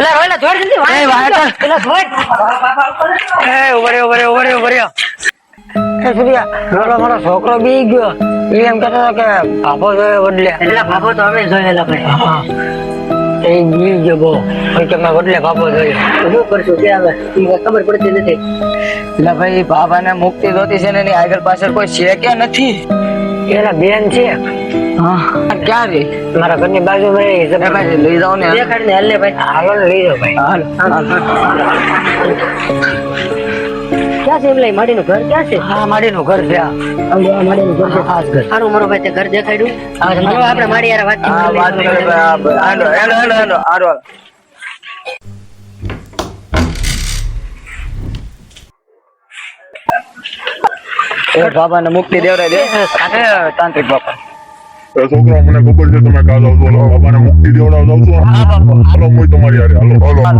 પેલા રોયલા જોડ જલ્દી એ વાહ પેલા જોડ ઉભરે એ સૂર્યા મારો છોકરો બી ગયો એ એમ કહેતો હતો કે બાપો જોયો વડલે પેલા બાપો તો અમે જોયેલા ભાઈ એ બી ગયો બહુ કે મેં વડલે બાપો જોયો શું કરશું કે હવે ખબર પડતી નથી એટલે ભાઈ બાબાને મુક્તિ જોતી છે ને એની આગળ પાછળ કોઈ છે કે નથી એના બેન છે હા ક્યાં રે મારા ઘરની બાજુ ભાઈ લઈ જાઓ ને દેખાડ ને હલે ભાઈ હાલો ને લઈ જાઓ ભાઈ હાલ ક્યાં છે એમ લઈ માડીનું ઘર ક્યાં છે હા માડીનું ઘર છે આ માડીનું ઘર છે ખાસ ઘર સારું મારો ભાઈ તે ઘર દેખાડ્યું હાલો આપણે માડી યાર વાત હા વાત કરે હાલો હાલો એ બાબાને મુક્તિ દેવરાય દે તાંત્રિક બાપા છોકરા મને ખબર છે તમે કાલ આવશો બાબાને મુક્તિ દેવડાવ આવશો હાલો હું તમારી યારે હાલો બાપુ આ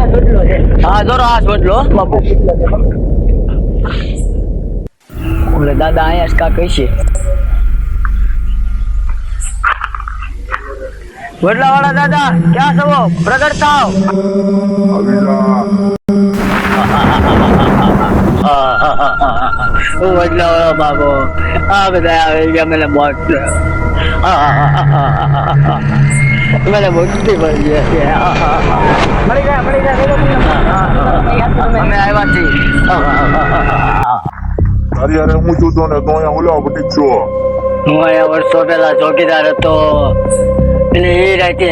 જોડલો છે હા જોરો આ જોડલો બાપુ ઓલે દાદા અહીંયા જ કા કહીશે વડલા વાળા દાદા ક્યાં છો પ્રગટ થાવ વડલા વાળો બાબો આ બધા આવી ગયા મને મોત મને મુક્તિ મળી જશે મળી જાય અમે આવ્યા છીએ તારી યારે હું જોતો ને તો અહીંયા ઓલા બટીક છો હું અહીંયા વર્ષો પહેલા ચોકીદાર હતો એટલે એ રાતે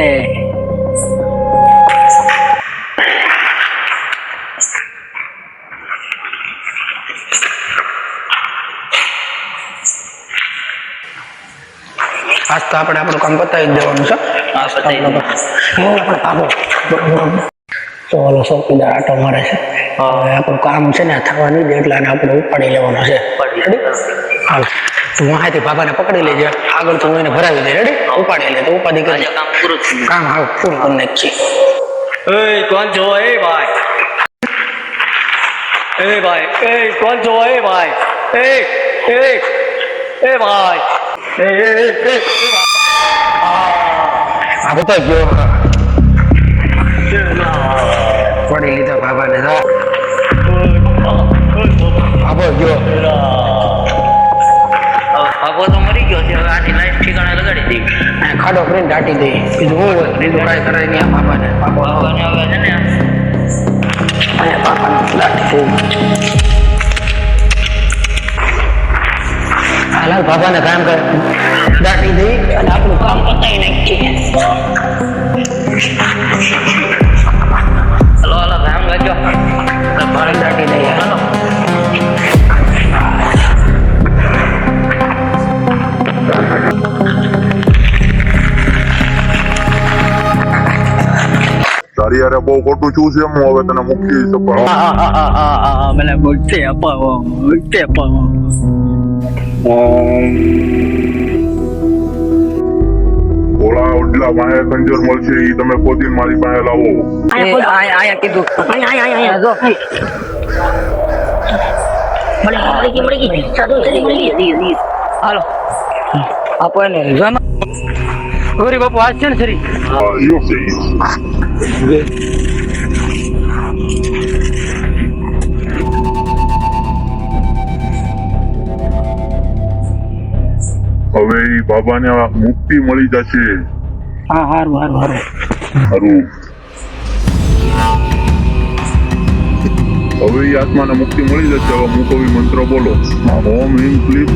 આજ તો આપણે આપણું કામ પતાવી દેવાનું છે તો ઓલો ચોકીદાર આટો મારે છે હવે આપણું કામ છે ને થવા નહીં દે એટલે આપણે ઉપાડી લેવાનું છે હાલ તું વાંથી બાબાને પકડી લેજે આગળ તો હું એને ભરાવી દે રેડી ઉપાડી લે તો ઉપાધિ કરી કામ હાવ પૂરું કરી નાખીએ એ કોણ છો એ ભાઈ કોણ છો એ ભાઈ એ ભાઈ આ તો ગયો પડી લીધા બાબાને બાબો ગયો બાપો તો મરી ગયો છે હવે આની લાઈફ ઠીકાણે લગાડી દઈ ખાડો કરીને દાટી દઈ બીજું હું હોય બીજું કાંઈ કરે નહીં બાબાને બાપો બાપાને હવે છે ને અહીંયા બાપાને દાટી દઈ હાલ બાબાને કામ કરે દાટી દઈ અને આપણું કામ પતાવી નાખીએ હલો કામ કરજો પાણી દાટી દઈએ હાલો તારી યારે બહુ ખોટું છું છે હું હવે તને મુક્તિ મને મુક્તિ અપાવો ઓલા ઓડલા પાસે ખંજર મળશે એ તમે ખોદીને મારી પાસે લાવો આયા કીધું અહીંયા જો મળી ગઈ સાદું થઈ મળી હાલો આપો એને ગોરી બાપુ આજ છે ને સરી યો છે હવે ઈ બાબાને મુક્તિ મળી જશે હા હારું ખરું હવે ઈ આત્માને મુક્તિ મળી જશે હવે હું કવિ મંત્ર બોલો ઓમ હિમ ક્લીમ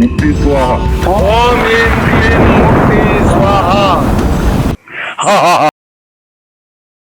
મુક્તિ સ્વાહા ઓમ હિમ ક્લીમ મુક્તિ સ્વાહા